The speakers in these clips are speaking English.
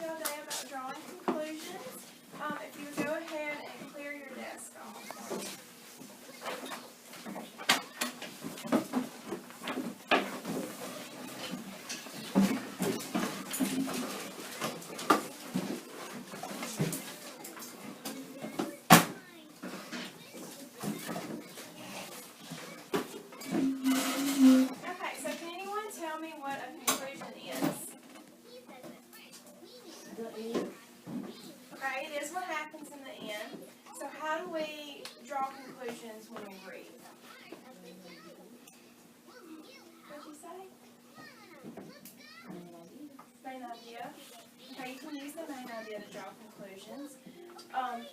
all day about drawing conclusions. If you would go ahead and clear your desk off. Okay, so can anyone tell me what a conclusion is? Okay, it is what happens in the end. So how do we draw conclusions when we read? What'd you say? Main idea. Okay, you can use the main idea to draw conclusions.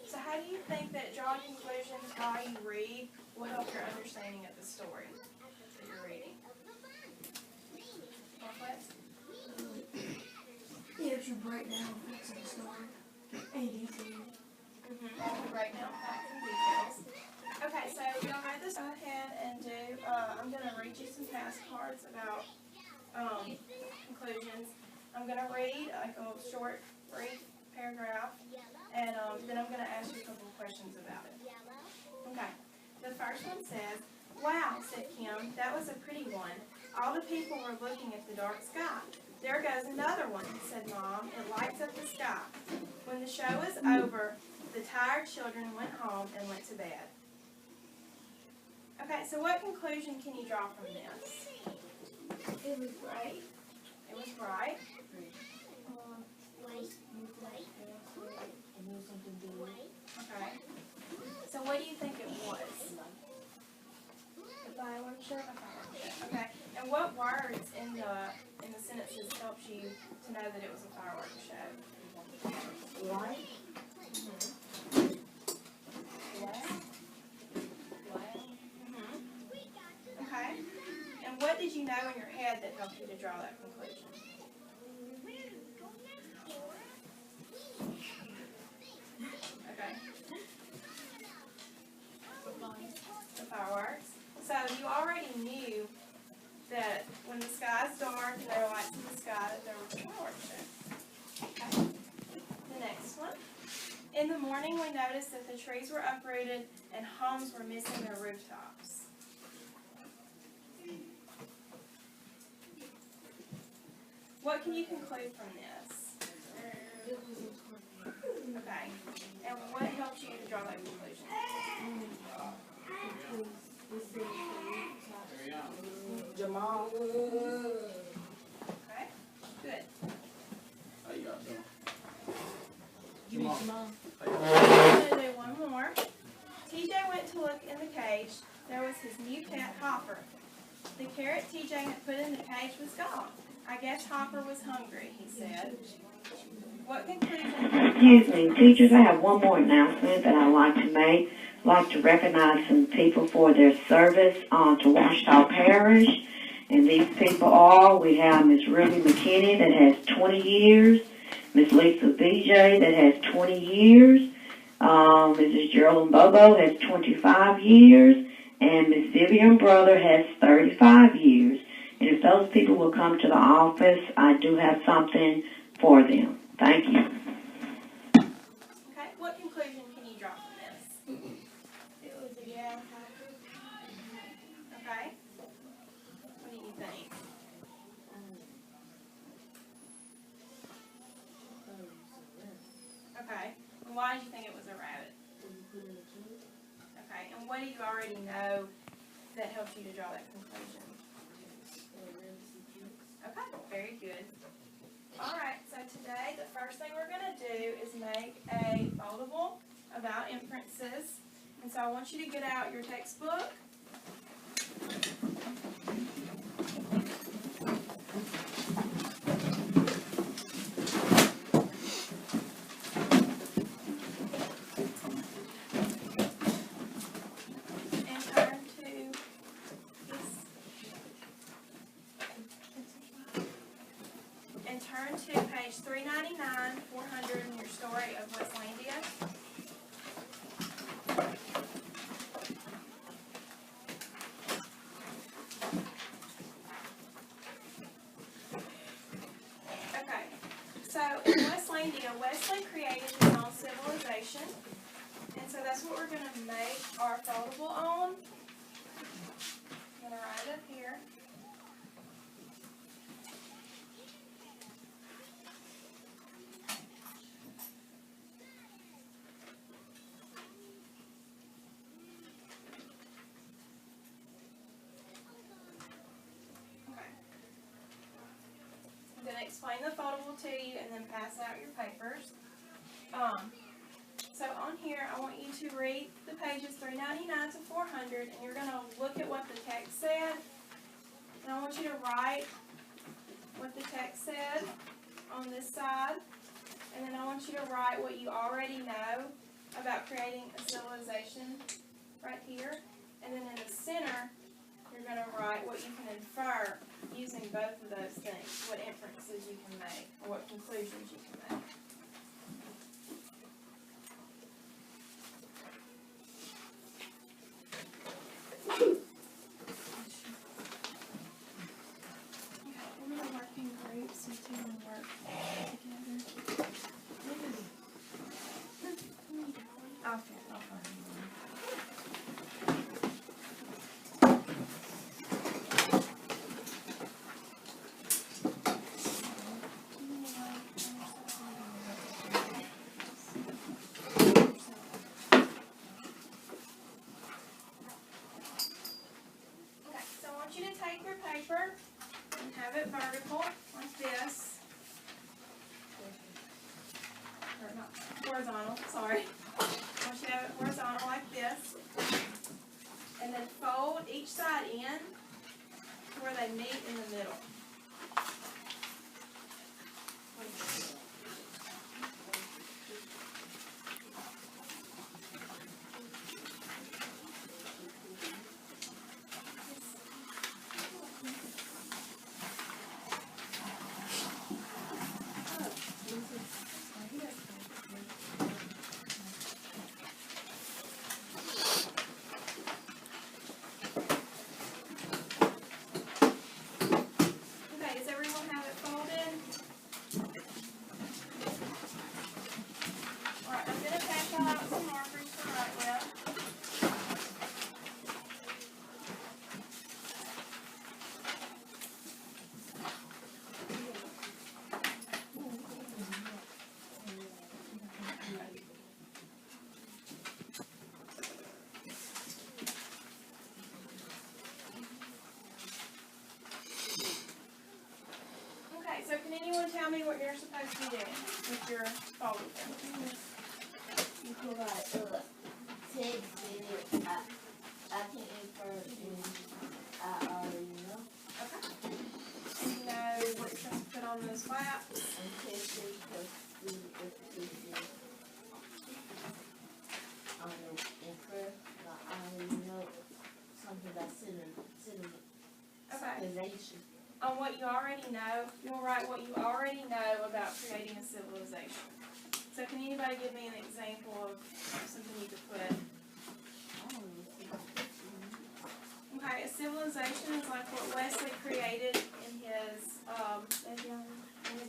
So how do you think that drawing conclusions while you read will help your understanding of the story that you're reading? Complex? Gives you breakdown facts of the story and details. Breakdown facts and details. Okay, so y'all read this. Go ahead and do. I'm going to read you some past cards about conclusions. I'm going to read like a short, brief paragraph, and then I'm going to ask you a couple of questions about it. Okay. The first one says, "Wow," said Kim, "that was a pretty one. All the people were looking at the dark sky." "There goes another one," said Mom. "It lights up the sky." When the show was over, the tired children went home and went to bed. Okay, so what conclusion can you draw from this? It was bright. It was bright. Okay. So what do you think it was? A fireworks show. A fireworks show. Okay. And what words in the sentences helped you to know that it was a fireworks show? Light. Okay. And what did you know in your head that helped you to draw that conclusion? Okay. The fireworks. So you already knew that when the sky's dark and there are lights in the sky that there was a fireworks show. Okay. The next one. In the morning we noticed that the trees were uprooted and homes were missing their rooftops. What can you conclude from this? Okay. And what helped you to draw that conclusion? Jamal. Okay. Good. How you got doing? Jamal. I'm going to do one more. TJ went to look in the cage. There was his new cat, Hopper. The carrot TJ had put in the cage was gone. I guess Hopper was hungry, he said. What conclusion? Excuse me, teachers, I have one more announcement that I'd like to make. I'd like to recognize some people for their service to Washita Parish. And these people are, we have Miss Ruby McKinney that has 20 years, Miss Lisa BJ that has 20 years, Mrs. Geraldine Bobo has 25 years, and Miss Vivian Brother has 35 years. And if those people will come to the office, I do have something for them. Thank you. Okay, what conclusion can you draw from this? It was a gal. Okay. What do you think? Okay. And why did you think it was a rabbit? Okay. And what do you already know that helped you to draw that conclusion? Okay. Very good. All right. So today, the first thing we're going to do is make a foldable about inferences. And so I want you to get out your textbook. And turn to page 399, 400 in your story of Westlandia. idea. Wesley created his own civilization, and so that's what we're going to make our foldable on. I'm going to write it up here. I'm going to explain the foldable to you and then pass out your papers. So on here, I want you to read the pages 399 to 400, and you're going to look at what the text said. And I want you to write what the text said on this side. And then I want you to write what you already know about creating a civilization right here. And then in the center, you're going to write what you can infer using both of those things, what inferences you can make, or what conclusions you can make. Okay, we're going to work in groups and two will work together. Okay. Paper and have it vertical like this, or not horizontal, sorry. I want you to have it horizontal like this, and then fold each side in to where they meet in the middle. So can anyone tell me what you're supposed to be doing with your folder? You can write text in it. I can infer and I already know. Okay. And you know what you're supposed to put on those flaps? And text is supposed to do repetition. I know infer, but I already know something about civilization. On what you already know, you'll write what you already know about creating a civilization. So can anybody give me an example of something you could put? Okay, a civilization is like what Wesley created in his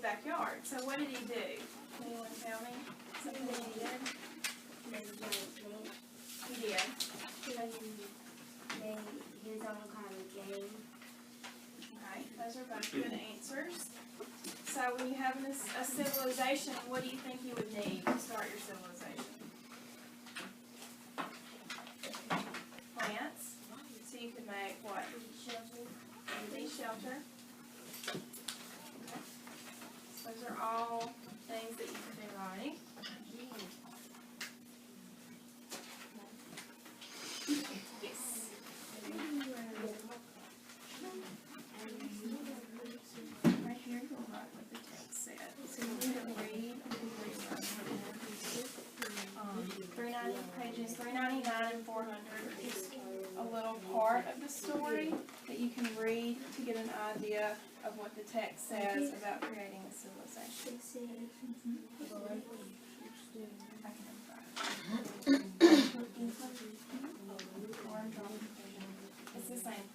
backyard. So what did he do? Can anyone tell me something that he did? He did. He made his own kind of game. Okay, those are both good answers. So when you have a civilization, what do you think you would need to start your civilization? Plants. So you could make what? Bee shelter. Okay. So those are all things that you can do right. Yes. Right here, you'll write what the text said. So you're going to read pages 399 and 400 are just a little part of the story that you can read to get an idea of what the text says about creating a civilization. I can invite. It's the same thing.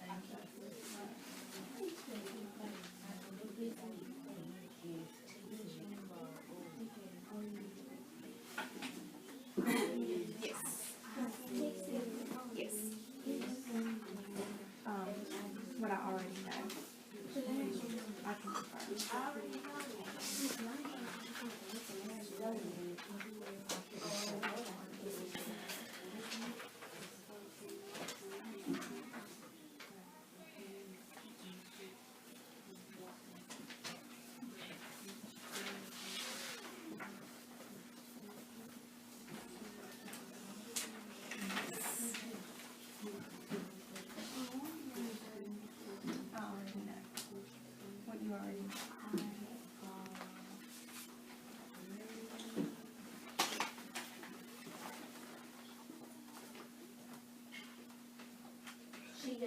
So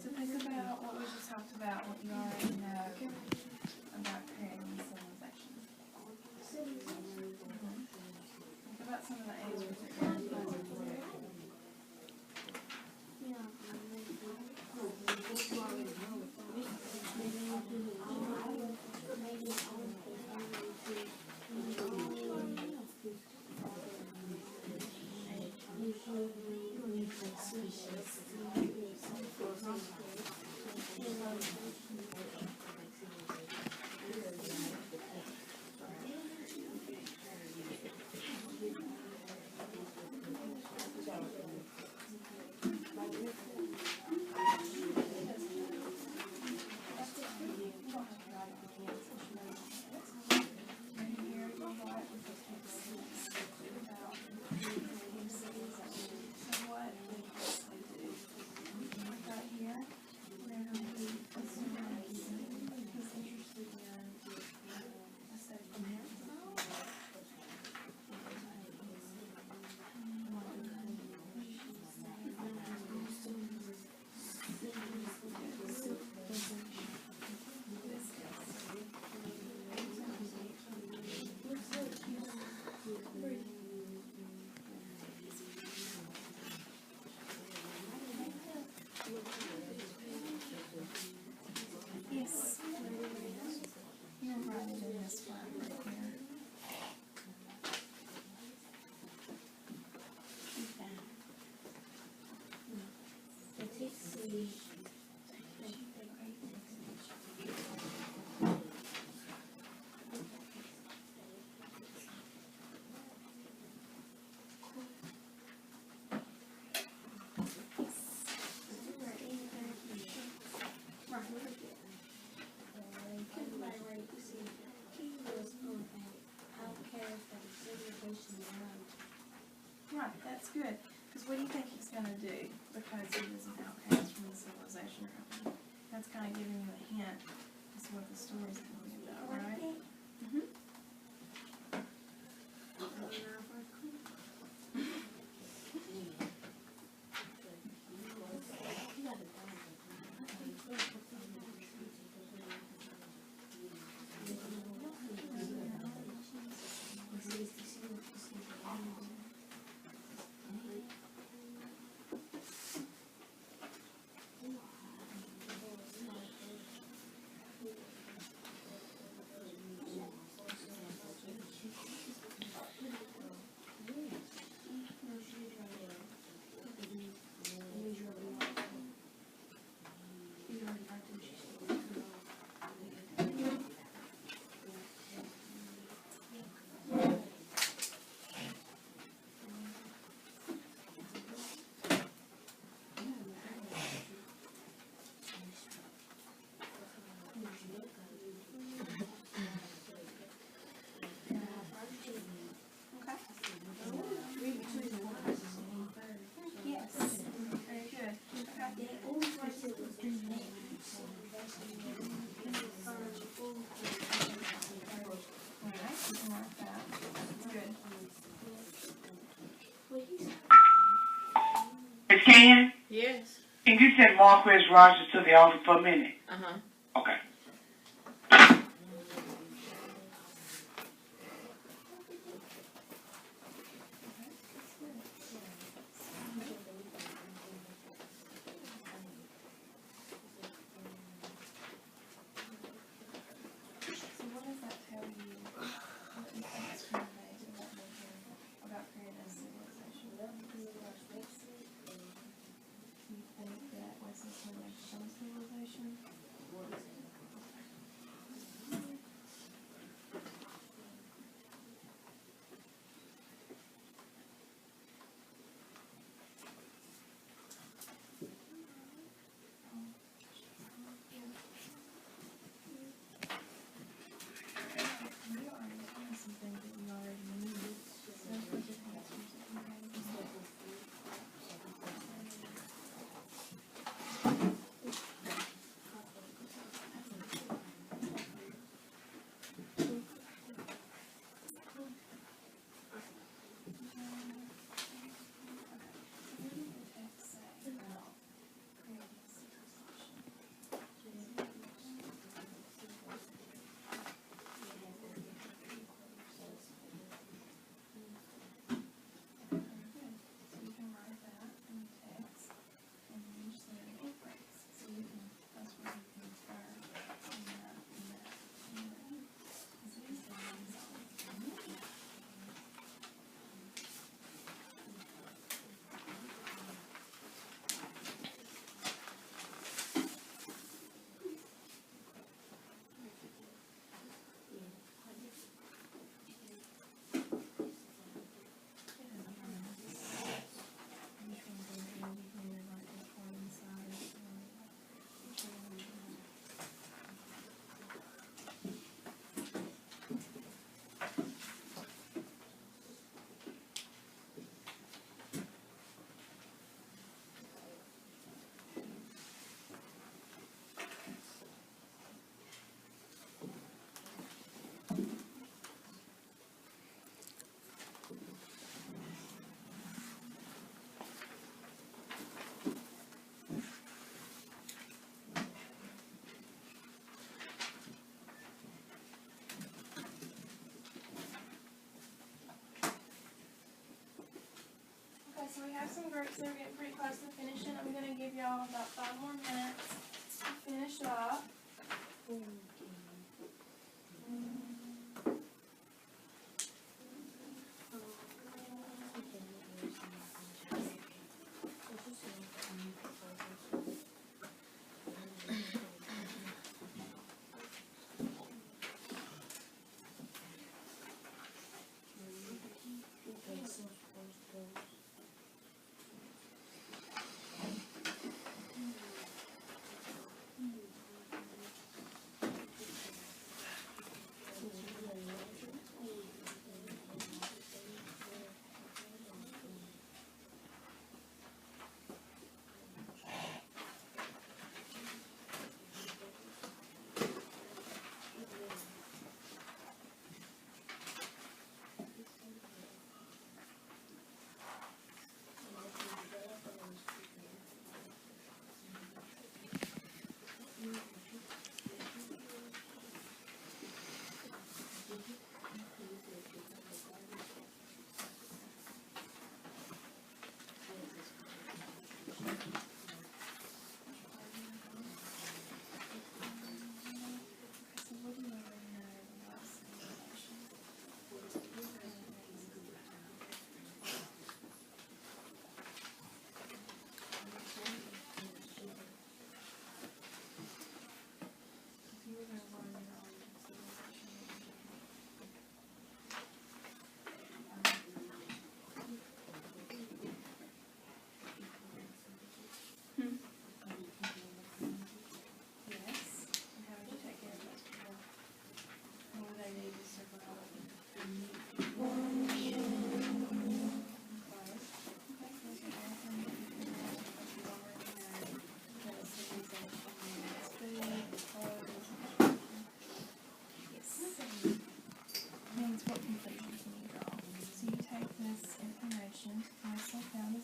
think about what we just talked about, what you already know about creating civilization. Think about some of the answers that you're going to put. Yes. You're right in this one right here. Right, that's good. Because what do you think he's going to do? Because he was an outcast from the civilization earlier. That's kind of giving you a hint as to what the story's going to be about, right? Mm-hmm. Miss Ken? Yes. Can you send Marquez Rogers to the office for a minute? Uh-huh. Okay. So what does that tell you? What impacts can you make about creating a civilization? Do you think that Western civilization? So we have some groups that are getting pretty close to finishing. I'm gonna give y'all about 5 more minutes to finish up.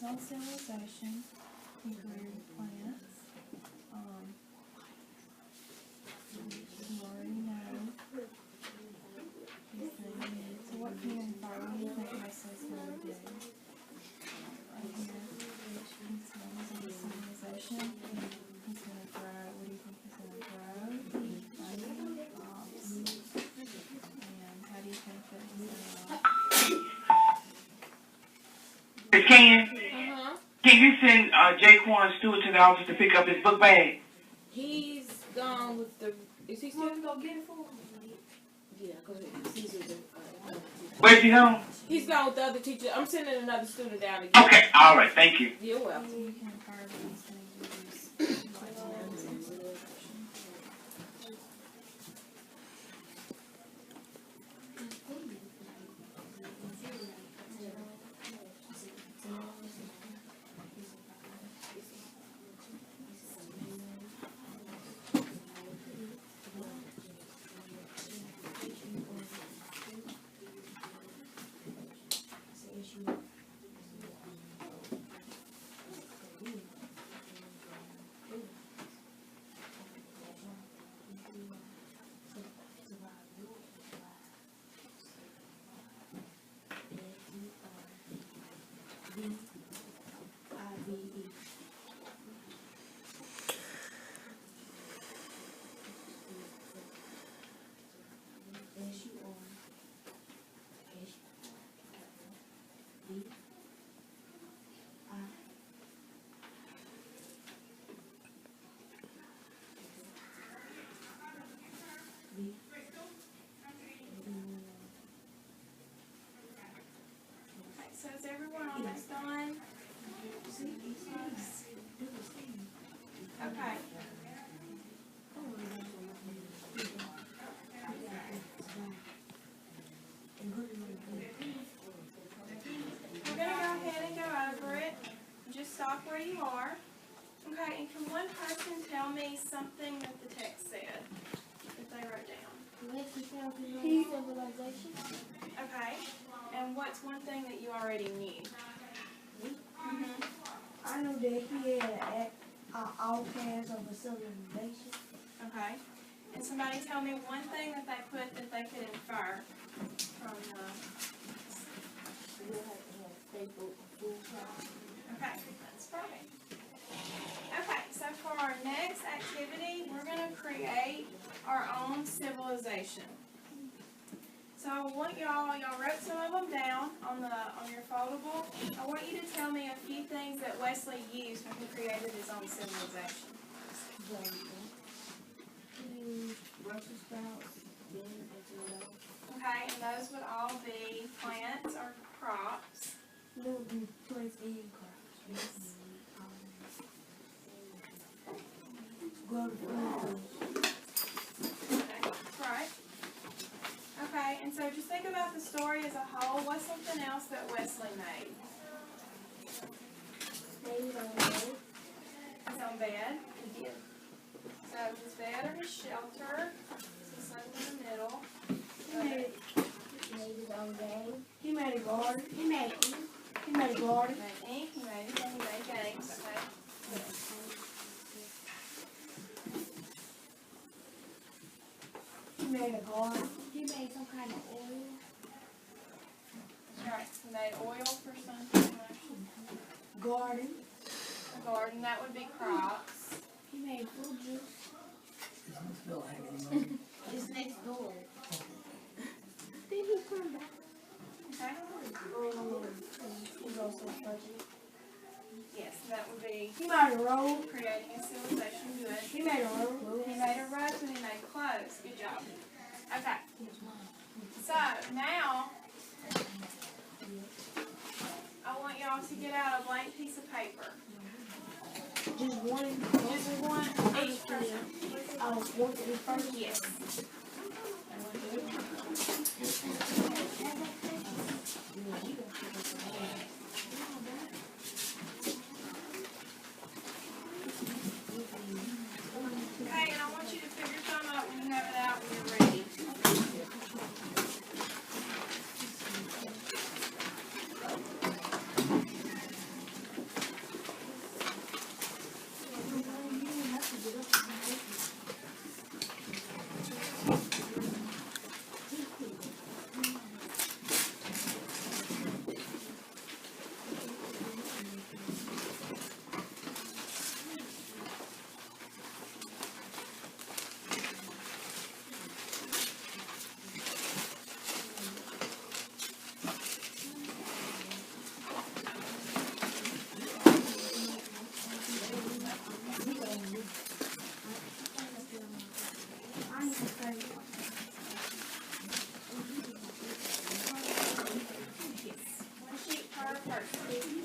On civilization, we grew plants. You already know these things. So what can you infer? What do you think Wesley's going to do? Right here. He's on civilization. He's going to grow. What do you think he's going to grow? Crops. And how do you think that he's going to... Miss Ken? Can you send Jaquan Stewart to the office to pick up his book bag? He's gone with the. Is he still? Go get it for him. Yeah, because he's with the. Where's he home? He's gone with the other teacher. I'm sending another student down again. Okay, all right, thank you. You're welcome. You can infer what he's going to do. So is everyone almost done? Okay. We're going to go ahead and go over it. Just stop where you are. Okay, and can one person tell me something that the text said that they wrote down? Civilization. Okay, and what's one thing that you already knew? I know that he had an outcast of a civilization. Okay, and somebody tell me one thing that they put that they could infer from the... We'll have to have Facebook, food shop. Okay, that's perfect. Okay, so for our next activity, we're going to create our own civilization. So I want y'all wrote some of them down on your foldable. I want you to tell me a few things that Wesley used when he created his own civilization. Brussels sprouts. Okay, and those would all be plants or crops. Little plants and crops. Grow the food. Okay, right. Okay, and so just think about the story as a whole. What's something else that Wesley made? His own bed. His own bed. So his bed or his shelter. So something in the middle. He made his own game. He made a garden. He made ink. He made a garden. He made ink. He made games. Okay. He made a garden. He made some kind of oil. That's right. He made oil for something. Garden. A garden. That would be crops. He made fruit juice. It's next door. Then he come back. Okay. He's also fudgy. Yes, that would be He made a road. creating a civilization. Good. He made a road. He made a rope and he made clothes. Good job. Okay. So now I want y'all to get out a blank piece of paper. Just one. Just one each person. Oh, one for the first. Yes. Okay, and I want you to put your thumb up when you have it out when you're ready. One sheet per person.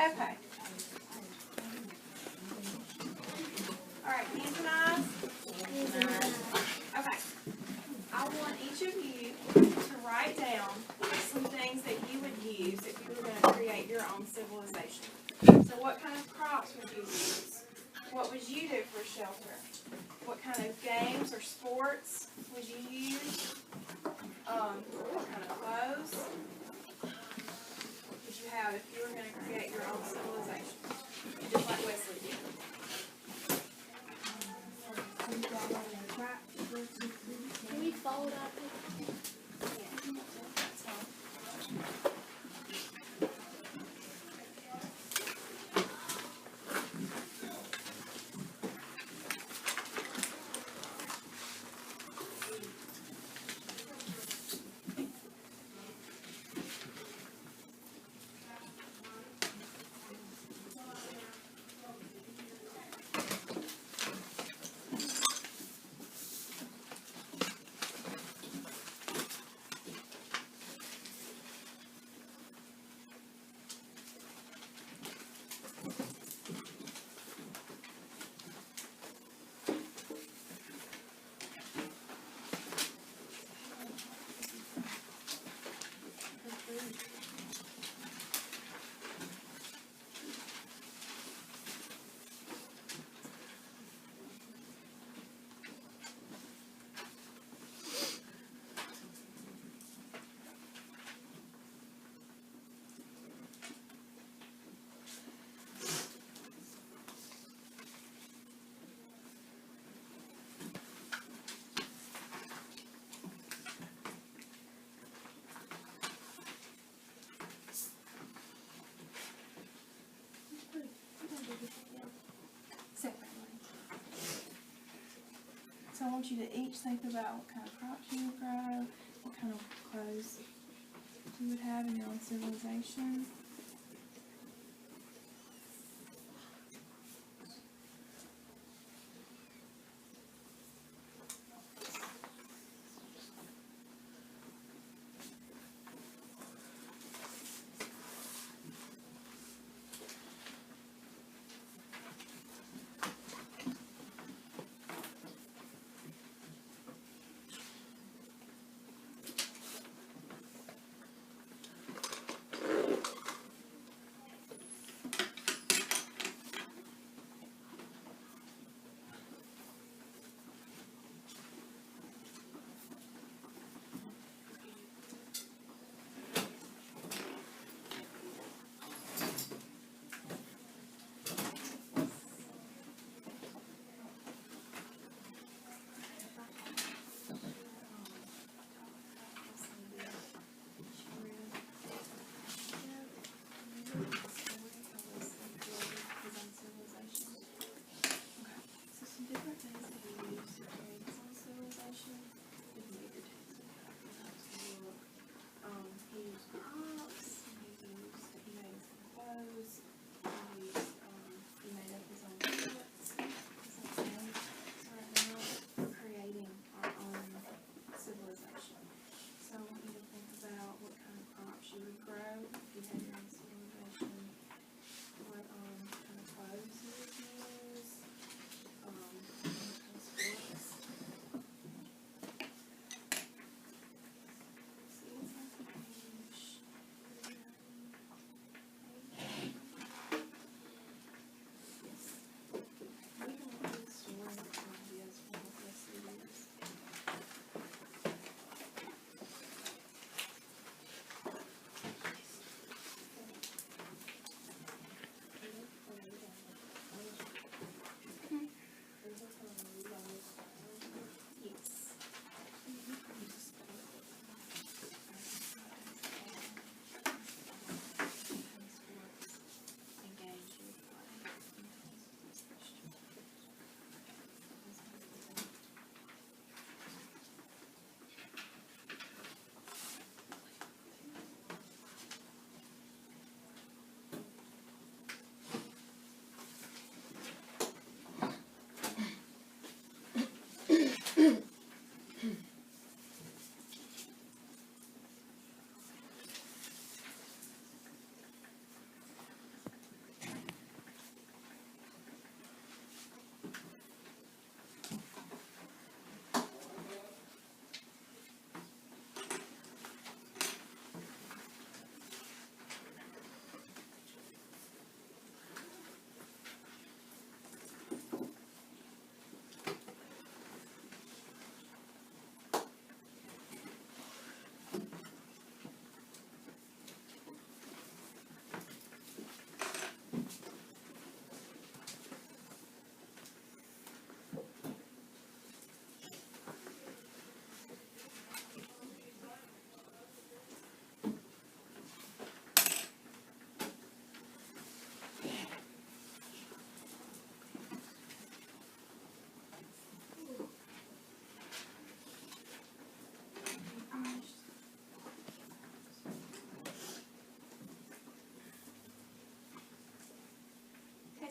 Okay. All right, hands and eyes. Okay. I want each of you to write down some things that you would use if you were going to create your own civilization. So what kind of crops would you use? What would you do for shelter? What kind of games or sports would you use? What kind of clothes would you have if you were going to create your own civilization? Just like Wesley did. Can we fold our paper? That's fine. want you to each think about what kind of crops you would grow, what kind of clothes you would have in your own civilization.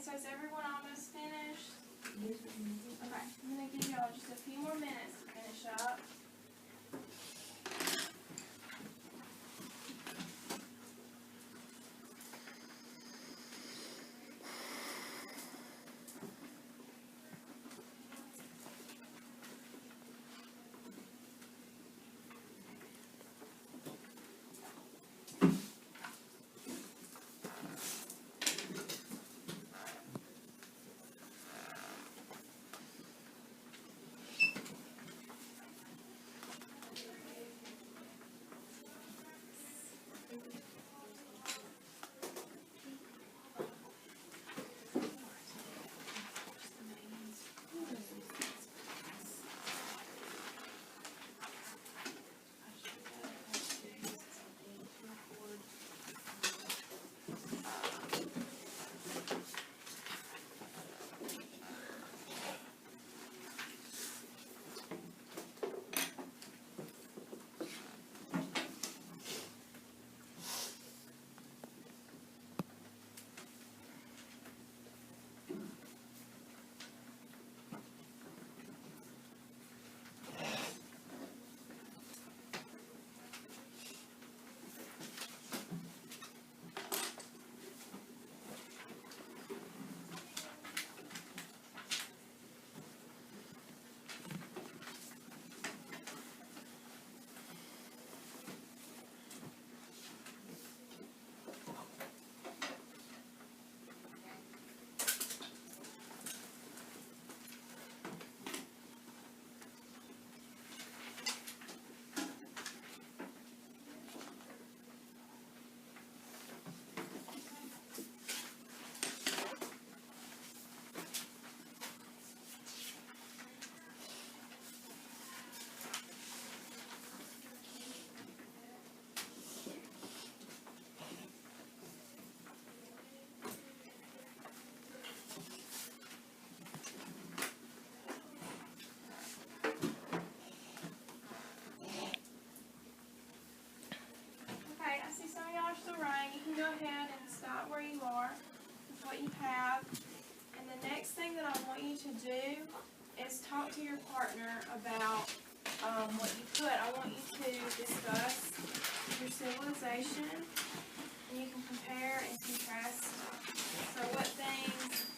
So is everyone almost finished? Okay, I'm gonna give y'all just a few more minutes to finish up. what you have. And the next thing that I want you to do is talk to your partner about what you put. I want you to discuss your civilization, and you can compare and contrast. So what things,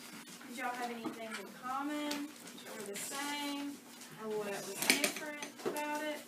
did y'all have any things in common, that were the same, or what was different about it?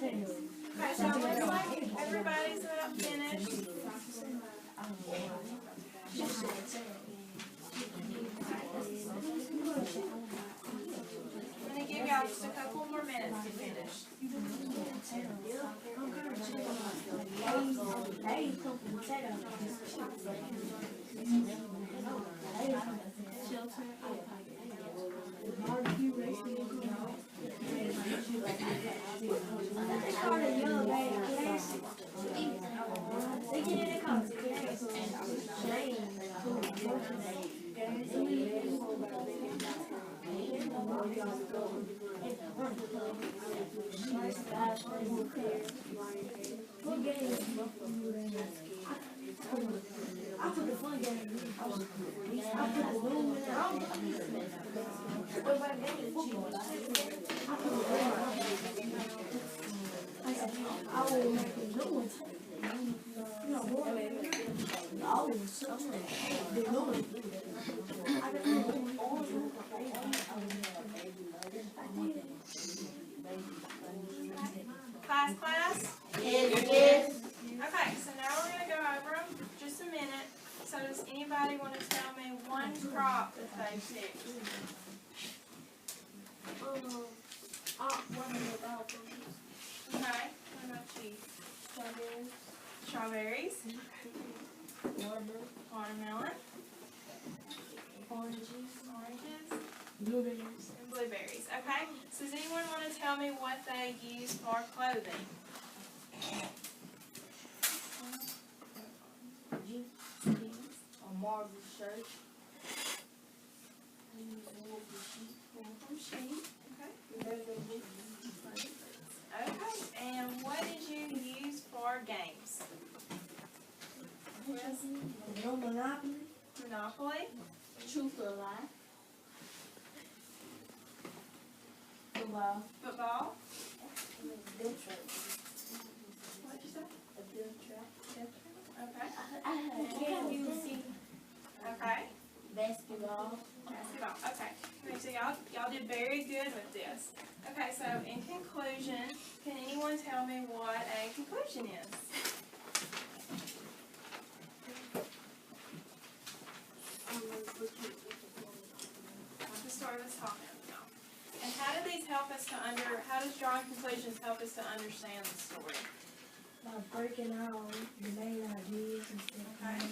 Okay, so it looks like everybody's about finished. I'm gonna give y'all just a couple more minutes to finish. Class? Yes. Okay, so now we're gonna go over them just a minute. So does anybody want to tell me one crop that they picked? Okay, what about you? Strawberries. Watermelon. Oranges. Blueberries. And blueberries. Okay, so does anyone want to tell me what they use for clothing? A marble shirt. From sheep. Okay. Okay, and what did you use for games? No Monopoly. Monopoly. Truth or lie? Football. Football. Bill track. What'd you say? A bill track. Okay. Can you see? Okay. Basketball. Basketball. Okay. Okay, so y'all did very good with this. Okay, so in conclusion, can anyone tell me what a conclusion is? I'll just start with talking now. And how do these help us to how does drawing conclusions help us to understand the story? By breaking out the main ideas and stuff. Okay.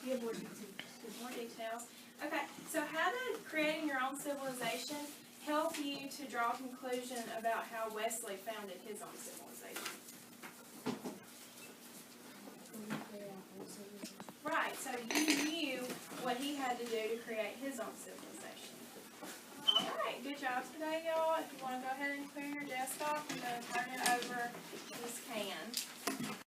Give more details. More details. Okay, so how did creating your own civilization help you to draw a conclusion about how Wesley founded his own civilization? Right, so you knew what he had to do to create his own civilization. Alright, good job today, y'all. If you want to go ahead and clear your desktop, I'm going to turn it over to Miss Can.